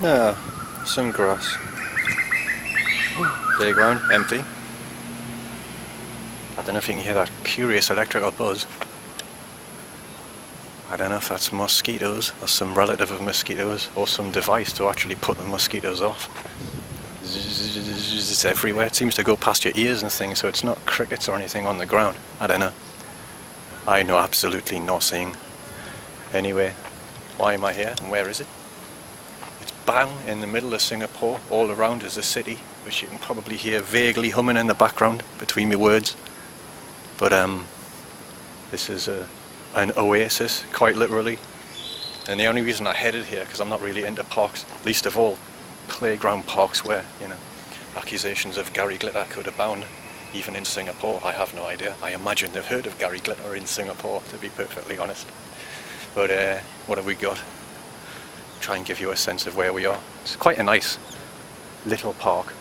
Yeah, some grass. Playground, empty. I don't know if you can hear that curious electrical buzz. I don't know if that's mosquitoes or some relative of mosquitoes or some device to actually put the mosquitoes off. It's everywhere. It seems to go past your ears and things, so it's not crickets or anything on the ground. I don't know. I know absolutely nothing. Anyway, why am I here and where is it? It's bang in the middle of Singapore. All around is a city, which you can probably hear vaguely humming in the background between my words. But this is an oasis, quite literally. And the only reason I headed here, because I'm not really into parks, least of all playground parks where, you know, accusations of Gary Glitter could abound, even in Singapore. I have no idea. I imagine they've heard of Gary Glitter in Singapore, to be perfectly honest. But what have we got? Try and give you a sense of where we are. It's quite a nice little park.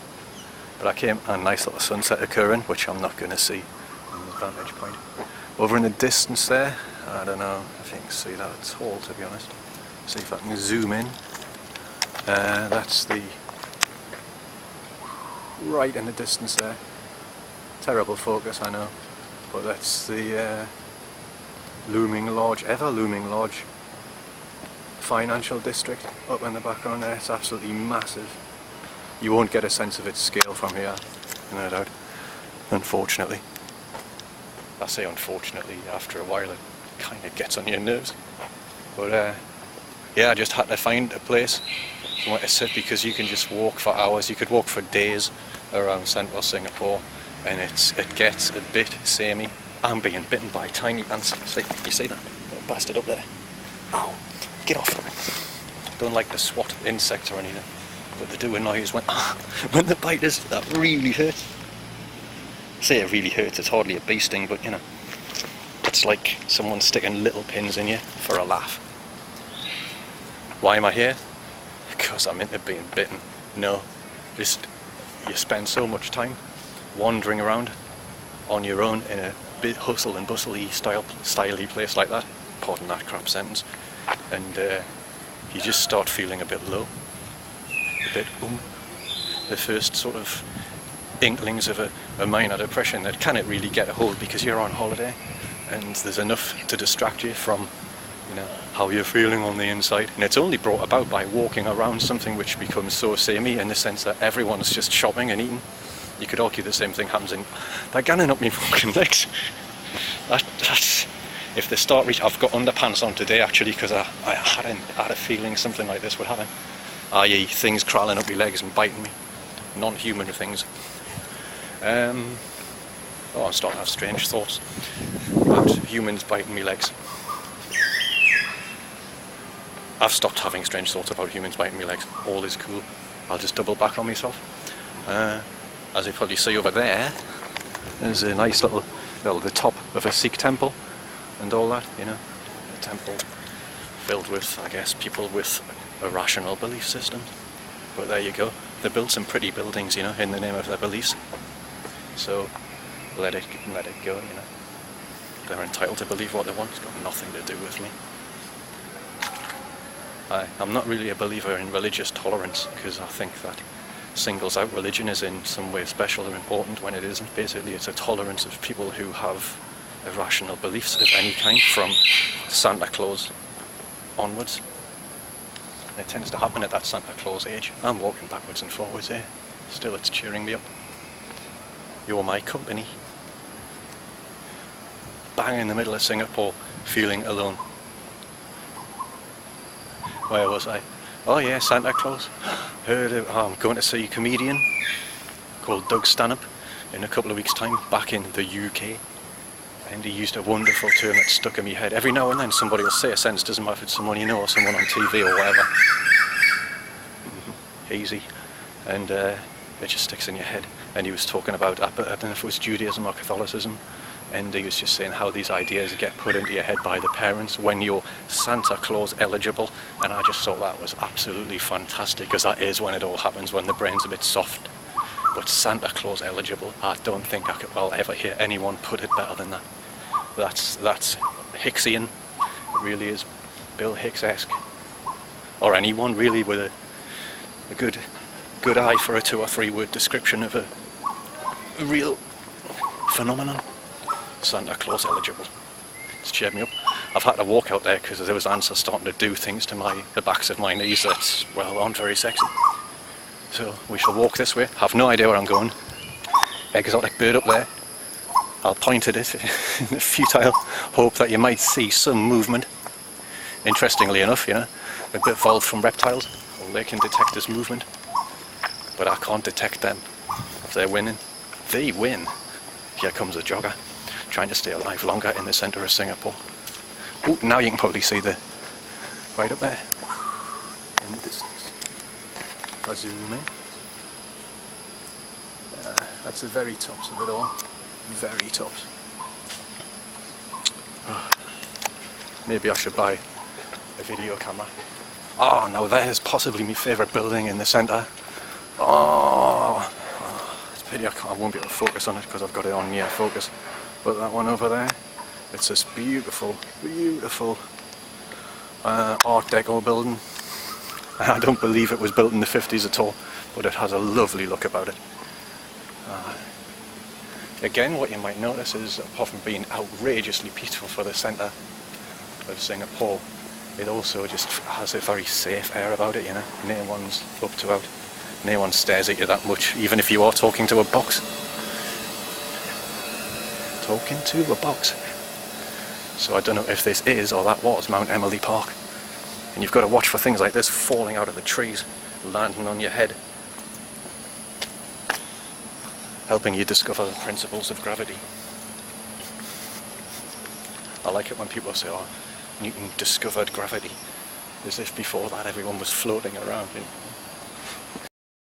But I came a nice little sunset occurring, which I'm not going to see from the vantage point. Over in the distance there, I don't know if you can see that at all, to be honest. See if I can zoom in. That's the right in the distance there. Terrible focus, I know, but that's the looming large, ever looming large financial district up in the background there. It's absolutely massive. You won't get a sense of its scale from here, no doubt, unfortunately. I say unfortunately, after a while it kind of gets on your nerves. But yeah, I just had to find a place somewhere to sit, because you can just walk for hours, you could walk for days around central Singapore, and it gets a bit samey. I'm being bitten by tiny ants. See, you see that? Little bastard up there. Ow, get off. Don't like to swat insects or anything, but they do annoy us when they bite us. That really hurts. I say it really hurts, it's hardly a bee sting, but you know, it's like someone sticking little pins in you for a laugh. Why am I here? Because I'm into being bitten. No, just you spend so much time wandering around on your own in a bit hustle and bustle-y styly place like that, pardon that crap sentence, and you just start feeling a bit low, a bit the first sort of inklings of a minor depression that cannot really get a hold, because you're on holiday and there's enough to distract you from, you know, how you're feeling on the inside. And it's only brought about by walking around something which becomes so samey, in the sense that everyone's just shopping and eating. You could argue the same thing happens in... They're ganning up me fucking legs. That's... If they start reaching... I've got underpants on today, actually, because I had a feeling something like this would happen. I.e. things crawling up my legs and biting me. Non-human things. I'm starting to have strange thoughts about humans biting me legs. I've stopped having strange thoughts about humans biting me legs. All is cool. I'll just double back on myself. As you probably see over there, there's a nice little, the top of a Sikh temple and all that, you know. A temple filled with, I guess, people with irrational belief systems. But there you go. They build some pretty buildings, you know, in the name of their beliefs. So let it go, you know. They're entitled to believe what they want. It's got nothing to do with me. I'm not really a believer in religious tolerance, because I think that singles out religion as in some way special or important when it isn't. Basically, it's a tolerance of people who have irrational beliefs of any kind, from Santa Claus onwards. And it tends to happen at that Santa Claus age. I'm walking backwards and forwards here. Still, it's cheering me up. You're my company. Bang in the middle of Singapore, feeling alone. Where was I? Oh yeah, Santa Claus. I'm going to see a comedian called Doug Stanhope in a couple of weeks' time, back in the UK. And he used a wonderful term that stuck in my head. Every now and then somebody will say a sentence, doesn't matter if it's someone you know or someone on TV or whatever. Easy. And it just sticks in your head. And he was talking about, I don't know if it was Judaism or Catholicism, and he was just saying how these ideas get put into your head by the parents when you're Santa Claus eligible. And I just thought that was absolutely fantastic, because that is when it all happens, when the brain's a bit soft. But Santa Claus eligible, I don't think I'll ever hear anyone put it better than that. That's Hicksian. It really is Bill Hicks-esque. Or anyone really with a good eye for a 2 or 3 word description of a real phenomenon. Santa Claus eligible. It's cheered me up. I've had to walk out there because those ants are starting to do things to the backs of my knees that's, well, aren't very sexy. So we shall walk this way. Have no idea where I'm going. Exotic bird up there. I'll point at it in the futile hope that you might see some movement. Interestingly enough, you know, a bit evolved from reptiles. Well, they can detect this movement, but I can't detect them. If they're winning, they win. Here comes a jogger, trying to stay alive longer in the centre of Singapore. Oh, now you can probably see the right up there in the distance. If I zoom in, that's the very tops of it all. Very tops. Maybe I should buy a video camera. Oh, now there's possibly my favourite building in the centre. Oh, it's a pity I won't be able to focus on it because I've got it on near focus. But that one over there, it's this beautiful, beautiful Art Deco building. I don't believe it was built in the 50s at all, but it has a lovely look about it. Again, what you might notice is, apart from being outrageously peaceful for the centre of Singapore, it also just has a very safe air about it, you know. No one's up to out. No one stares at you that much, even if you are talking to a box. Talking to a box. So I don't know if this is or that was Mount Emily Park. And you've got to watch for things like this falling out of the trees, landing on your head, helping you discover the principles of gravity. I like it when people say, oh, Newton discovered gravity, as if before that everyone was floating around.